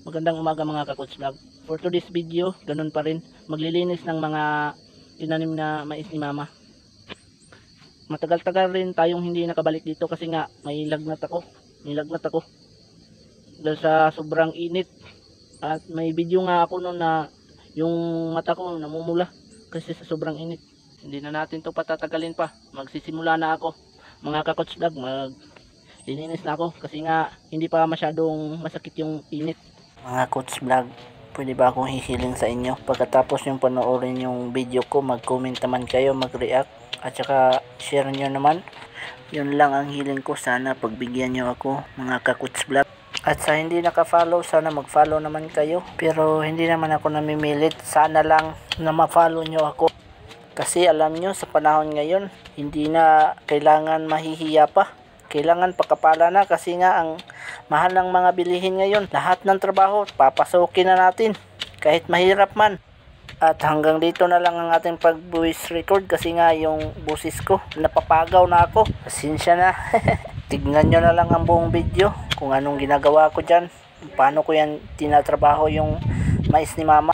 Magandang umaga mga ka-Coach Vlog. For today's video, ganun pa rin. Maglilinis ng mga tinanim na mais ni Mama. Matagal-tagal rin tayong hindi nakabalik dito kasi nga may lagnat ako. Dahil sa sobrang init. At may video nga ako noon na yung mata ko namumula kasi sa sobrang init. Hindi na natin to patatagalin pa. Magsisimula na ako. Mga ka-Coach Vlog, maglilinis na ako kasi nga hindi pa masyadong masakit yung init. Mga Coach Vlog, pwede ba akong hihiling sa inyo? Pagkatapos yung panoorin yung video ko, mag-comment naman kayo, mag-react, at saka share nyo naman. Yun lang ang hiling ko. Sana pagbigyan nyo ako, mga ka-Coach Vlog. At sa hindi naka-follow, sana mag-follow naman kayo. Pero hindi naman ako namimilit. Sana lang na ma-follow nyo ako. Kasi alam nyo, sa panahon ngayon, hindi na kailangan mahihiya pa. Kailangan pakapala na kasi nga ang mahal ng mga bilihin ngayon. Lahat ng trabaho, papasukin na natin. Kahit mahirap man. At hanggang dito na lang ang ating pag-voice record kasi nga yung boses ko, napapagaw na ako. Pasensya na. Tignan nyo na lang ang buong video kung anong ginagawa ko dyan. Paano ko yan tinatrabaho yung mais ni Mama.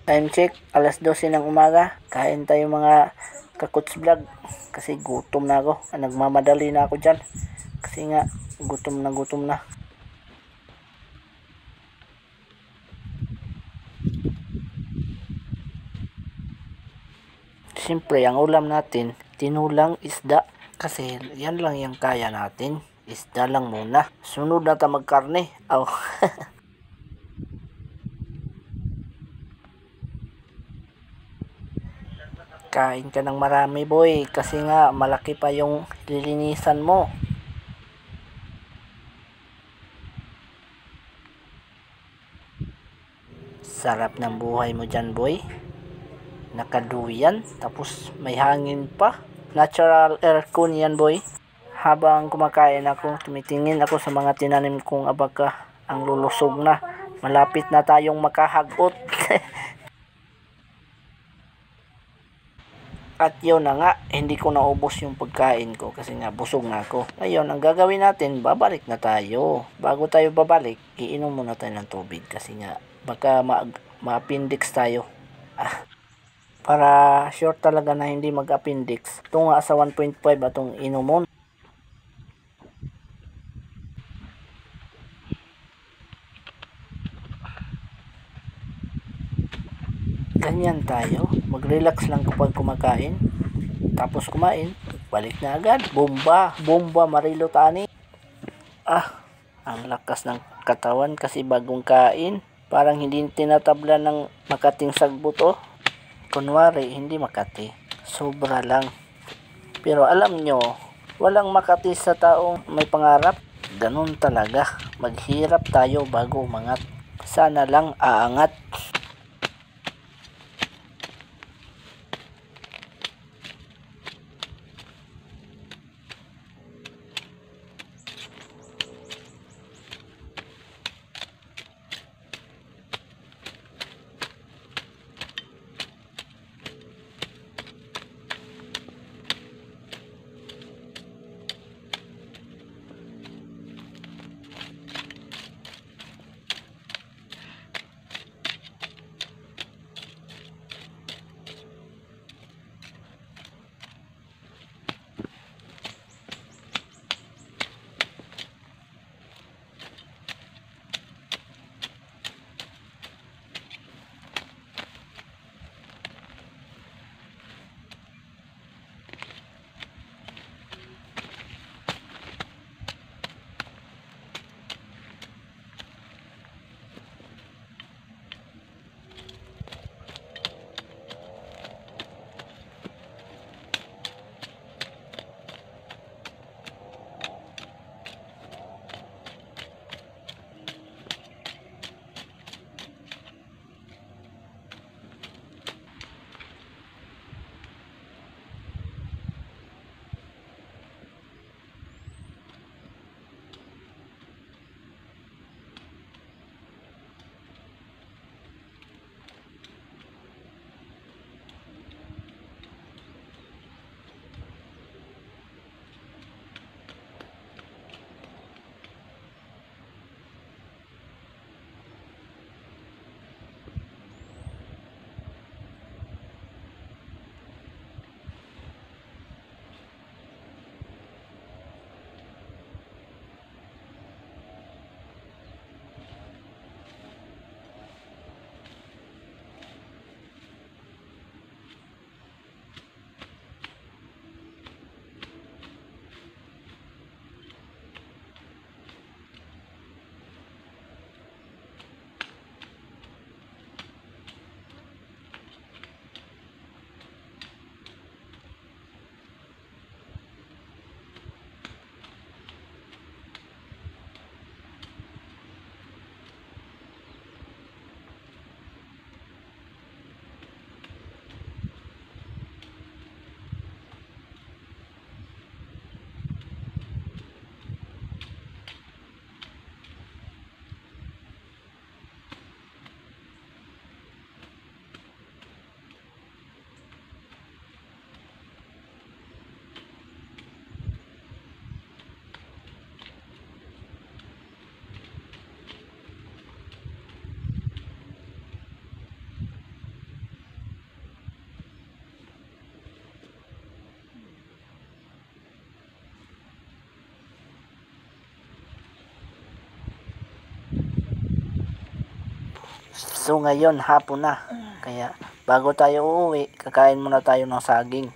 Time check, alas 12 ng umaga. Kain tayo mga ka-Coach Vlog. Kasi gutom na ako. Nagmamadali na ako dyan. Kasi nga, gutom na. Siyempre, ang ulam natin, tinulang isda. Kasi yan lang yung kaya natin. Isda lang muna. Sunod na ta magkarne. Oh. Kain ka ng marami boy kasi nga malaki pa yung lilinisan mo. Sarap ng buhay mo dyan boy. Nakaduyan tapos may hangin pa. Natural aircon yan boy. Habang kumakain ako, tumitingin ako sa mga tinanim kong abaka. Ang lulusog na. Malapit na tayong makahagot. At yun na nga, hindi ko naubos yung pagkain ko kasi nga busog na ako. Ngayon, ang gagawin natin, babalik na tayo. Bago tayo babalik, iinom muna tayo ng tubig kasi nga baka ma-appendix tayo. Para sure talaga na hindi mag-appendix, ito nga sa 1.5 atong inomon. Ganyan tayo, mag-relax lang kapag kumakain, tapos kumain, balik na agad. Bomba marilo tani. Ang lakas ng katawan kasi bagong kain, parang hindi tinatabla ng Makating sagbot oh. Kunwari hindi Makati, sobra lang. Pero alam nyo, walang Makati sa taong may pangarap. Ganun talaga, maghirap tayo bago umangat. Sana lang aangat. So ngayon, hapon na. Kaya bago tayo uuwi, kakain muna tayo ng saging.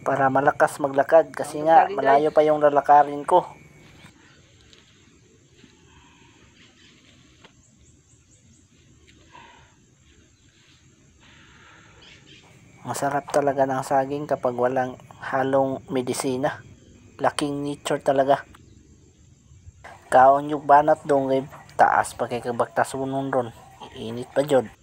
Para malakas maglakad kasi nga malayo pa yung lalakarin ko. Masarap talaga ng saging kapag walang halong medisina. Laking nature talaga. Kaon yung banat dong taas pa kay kabaktasunon ron. Init pa jud.